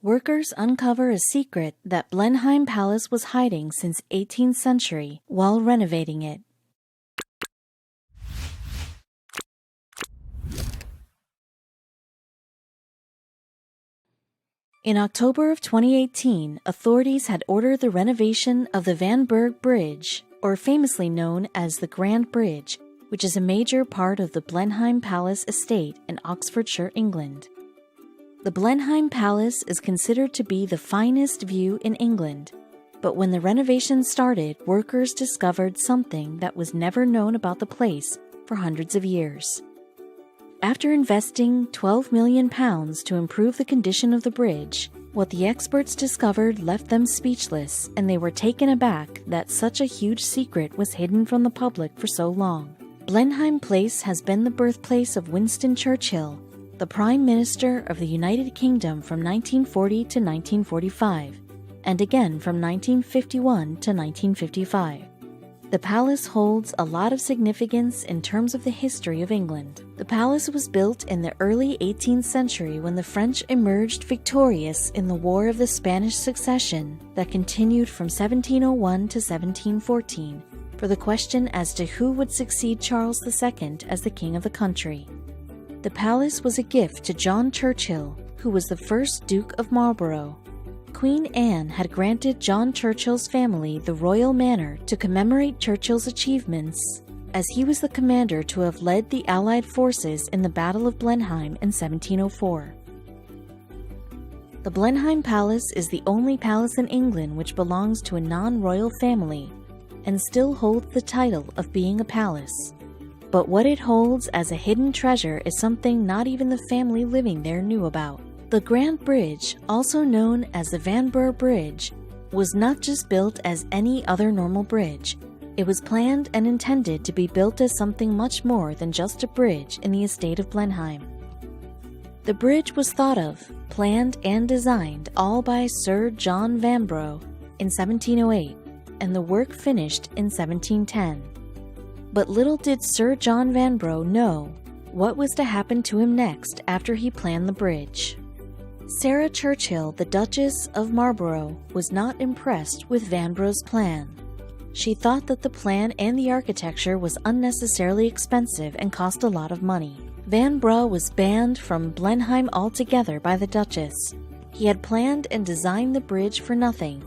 Workers uncover a secret that Blenheim Palace was hiding since 18th century while renovating it. In October of 2018, authorities had ordered the renovation of the Vanburgh Bridge, or famously known as the Grand Bridge, which is a major part of the Blenheim Palace Estate in Oxfordshire, England. The Blenheim Palace is considered to be the finest view in England, but when the renovation started, workers discovered something that was never known about the place for hundreds of years. After investing £12 million to improve the condition of the bridge, what the experts discovered left them speechless, and they were taken aback that such a huge secret was hidden from the public for so long. Blenheim Place has been the birthplace of Winston Churchill, the Prime Minister of the United Kingdom from 1940 to 1945, and again from 1951 to 1955. The palace holds a lot of significance in terms of the history of England. The palace was built in the early 18th century when the French emerged victorious in the War of the Spanish Succession that continued from 1701 to 1714 for the question as to who would succeed Charles II as the king of the country. The palace was a gift to John Churchill, who was the first Duke of Marlborough. Queen Anne had granted John Churchill's family the royal manor to commemorate Churchill's achievements, as he was the commander to have led the Allied forces in the Battle of Blenheim in 1704. The Blenheim Palace is the only palace in England which belongs to a non-royal family, and still holds the title of being a palace. But what it holds as a hidden treasure is something not even the family living there knew about. The Grand Bridge, also known as the Vanburgh Bridge, was not just built as any other normal bridge. It was planned and intended to be built as something much more than just a bridge in the estate of Blenheim. The bridge was thought of, planned and designed all by Sir John Vanburgh in 1708, and the work finished in 1710. But little did Sir John Vanburgh know what was to happen to him next after he planned the bridge. Sarah Churchill, the Duchess of Marlborough, was not impressed with Vanburgh's plan. She thought that the plan and the architecture was unnecessarily expensive and cost a lot of money. Vanburgh was banned from Blenheim altogether by the Duchess. He had planned and designed the bridge for nothing,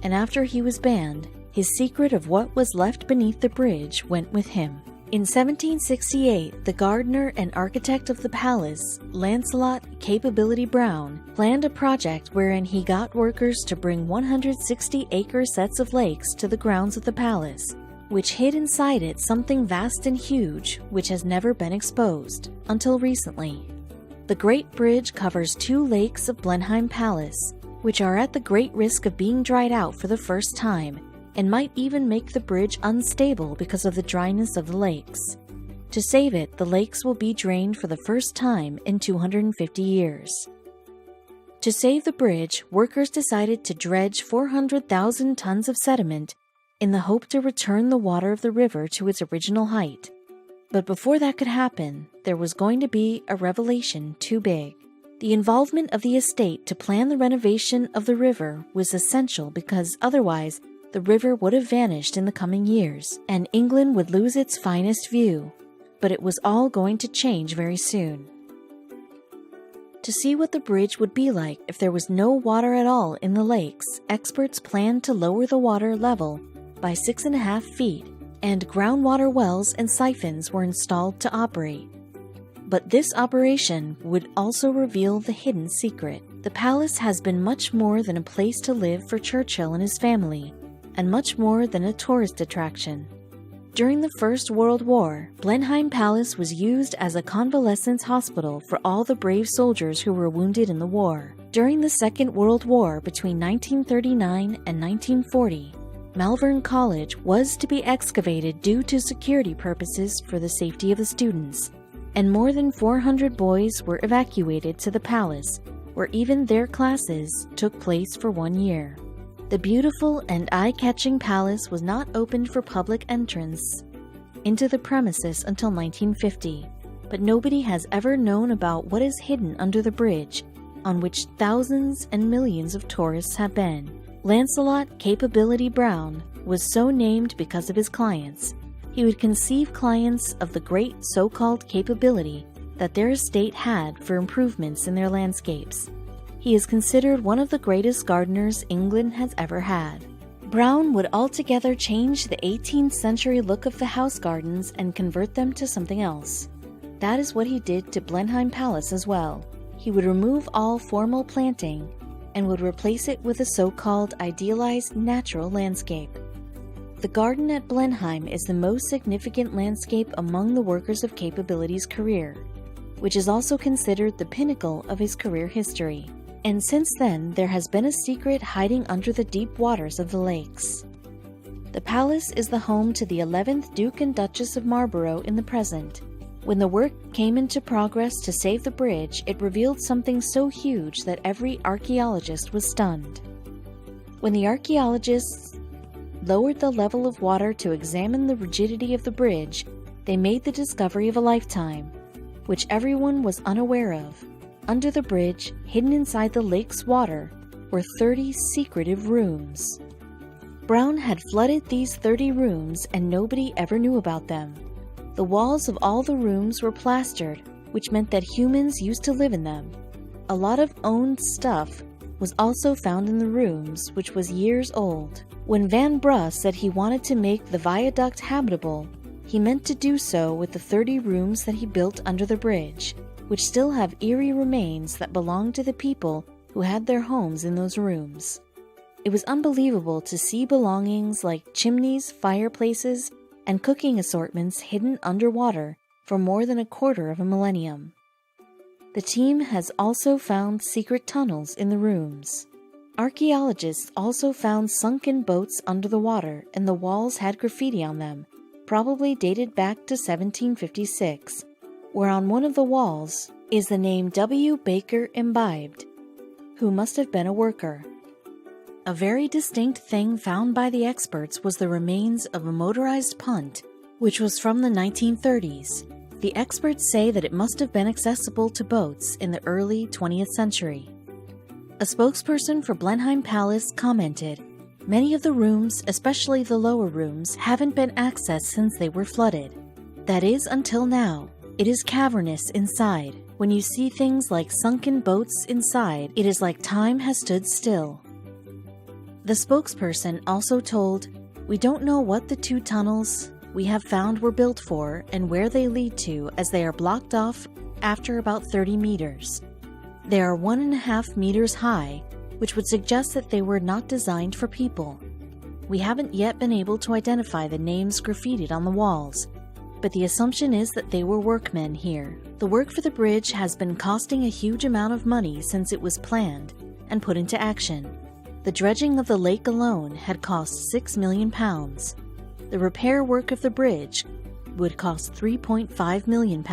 and after he was banned, his secret of what was left beneath the bridge went with him. In 1768, the gardener and architect of the palace, Lancelot Capability Brown, planned a project wherein he got workers to bring 160-acre sets of lakes to the grounds of the palace, which hid inside it something vast and huge which has never been exposed, until recently. The Great Bridge covers 2 lakes of Blenheim Palace, which are at the great risk of being dried out for the first time, and might even make the bridge unstable because of the dryness of the lakes. To save it, the lakes will be drained for the first time in 250 years. To save the bridge, workers decided to dredge 400,000 tons of sediment in the hope to return the water of the river to its original height. But before that could happen, there was going to be a revelation too big. The involvement of the estate to plan the renovation of the river was essential because otherwise, the river would have vanished in the coming years, and England would lose its finest view. But it was all going to change very soon. To see what the bridge would be like if there was no water at all in the lakes, experts planned to lower the water level by 6.5 feet, and groundwater wells and siphons were installed to operate. But this operation would also reveal the hidden secret. The palace has been much more than a place to live for Churchill and his family, and much more than a tourist attraction. During the First World War, Blenheim Palace was used as a convalescence hospital for all the brave soldiers who were wounded in the war. During the Second World War between 1939 and 1940, Malvern College was to be excavated due to security purposes for the safety of the students, and more than 400 boys were evacuated to the palace, where even their classes took place for 1 year. The beautiful and eye-catching palace was not opened for public entrance into the premises until 1950, but nobody has ever known about what is hidden under the bridge on which thousands and millions of tourists have been. Lancelot Capability Brown was so named because of his clients. He would conceive clients of the great so-called capability that their estate had for improvements in their landscapes. He is considered one of the greatest gardeners England has ever had. Brown would altogether change the 18th century look of the house gardens and convert them to something else. That is what he did to Blenheim Palace as well. He would remove all formal planting and would replace it with a so-called idealized natural landscape. The garden at Blenheim is the most significant landscape among the workers of Capability's career, which is also considered the pinnacle of his career history. And since then, there has been a secret hiding under the deep waters of the lakes. The palace is the home to the 11th Duke and Duchess of Marlborough in the present. When the work came into progress to save the bridge, it revealed something so huge that every archaeologist was stunned. When the archaeologists lowered the level of water to examine the rigidity of the bridge, they made the discovery of a lifetime, which everyone was unaware of. Under the bridge, hidden inside the lake's water, were 30 secretive rooms. Brown had flooded these 30 rooms and nobody ever knew about them. The walls of all the rooms were plastered, which meant that humans used to live in them. A lot of owned stuff was also found in the rooms, which was years old. When Vanburgh said he wanted to make the viaduct habitable, he meant to do so with the 30 rooms that he built under the bridge, which still have eerie remains that belong to the people who had their homes in those rooms. It was unbelievable to see belongings like chimneys, fireplaces, and cooking assortments hidden underwater for more than a quarter of a millennium. The team has also found secret tunnels in the rooms. Archaeologists also found sunken boats under the water, and the walls had graffiti on them, probably dated back to 1756, where on one of the walls is the name W. Baker Imbibed, who must have been a worker. A very distinct thing found by the experts was the remains of a motorized punt, which was from the 1930s. The experts say that it must have been accessible to boats in the early 20th century. A spokesperson for Blenheim Palace commented, "Many of the rooms, especially the lower rooms, haven't been accessed since they were flooded. That is, until now. It is cavernous inside. When you see things like sunken boats inside, it is like time has stood still." The spokesperson also told, "We don't know what the 2 tunnels we have found were built for and where they lead to, as they are blocked off after about 30 meters. They are 1.5 meters high, which would suggest that they were not designed for people. We haven't yet been able to identify the names graffitied on the walls, but the assumption is that they were workmen here. The work for the bridge has been costing a huge amount of money since it was planned and put into action. The dredging of the lake alone had cost £6 million. The repair work of the bridge would cost £3.5 million.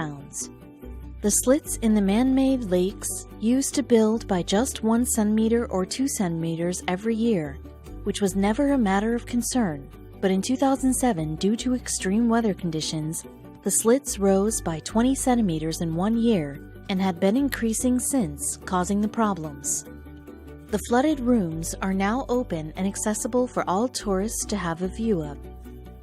The slits in the man-made lakes used to build by just 1 centimeter or 2 centimeters every year, which was never a matter of concern. But in 2007, due to extreme weather conditions, the slits rose by 20 centimeters in 1 year and had been increasing since, causing the problems. The flooded rooms are now open and accessible for all tourists to have a view of.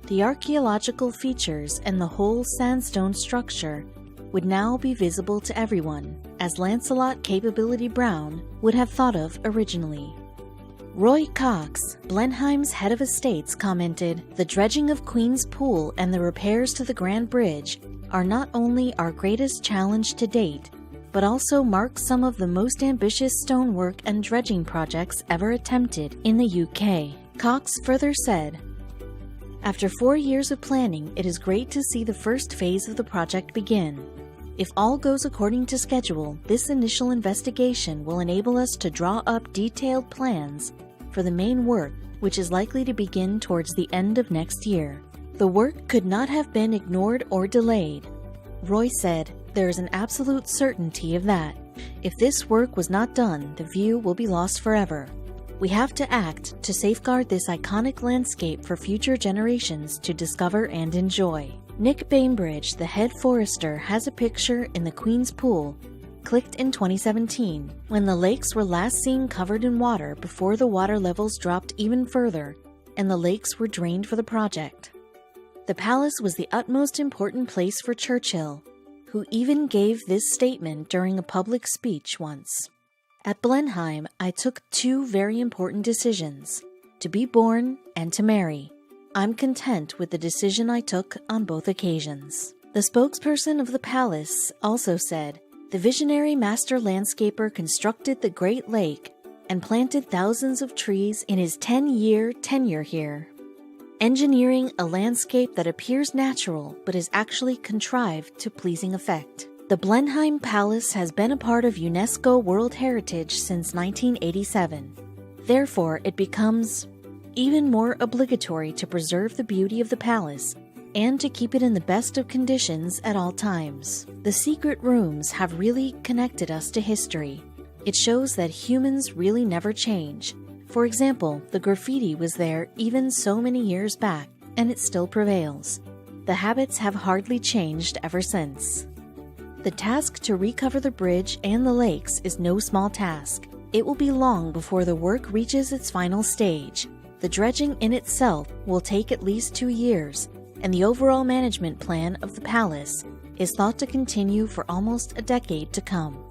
The archaeological features and the whole sandstone structure would now be visible to everyone, as Lancelot Capability Brown would have thought of originally. Roy Cox, Blenheim's head of estates, commented, "The dredging of Queen's Pool and the repairs to the Grand Bridge are not only our greatest challenge to date, but also mark some of the most ambitious stonework and dredging projects ever attempted in the UK." Cox further said, "After 4 years of planning, it is great to see the first phase of the project begin. If all goes according to schedule, this initial investigation will enable us to draw up detailed plans for the main work, which is likely to begin towards the end of next year. The work could not have been ignored or delayed." Roy said, "There is an absolute certainty of that. If this work was not done, the view will be lost forever. We have to act to safeguard this iconic landscape for future generations to discover and enjoy." Nick Bainbridge, the head forester, has a picture in the Queen's Pool clicked in 2017, when the lakes were last seen covered in water before the water levels dropped even further and the lakes were drained for the project. The palace was the utmost important place for Churchill, who even gave this statement during a public speech once. At Blenheim, I took two very important decisions, to be born and to marry. I'm content with the decision I took on both occasions. The spokesperson of the palace also said, the visionary master landscaper constructed the Great Lake and planted thousands of trees in his 10-year tenure here, engineering a landscape that appears natural but is actually contrived to pleasing effect. The Blenheim Palace has been a part of UNESCO World Heritage since 1987. Therefore, it becomes even more obligatory to preserve the beauty of the palace and to keep it in the best of conditions at all times. The secret rooms have really connected us to history. It shows that humans really never change. For example, the graffiti was there even so many years back, and it still prevails. The habits have hardly changed ever since. The task to recover the bridge and the lakes is no small task. It will be long before the work reaches its final stage. The dredging in itself will take at least 2 years, and the overall management plan of the palace is thought to continue for almost a decade to come.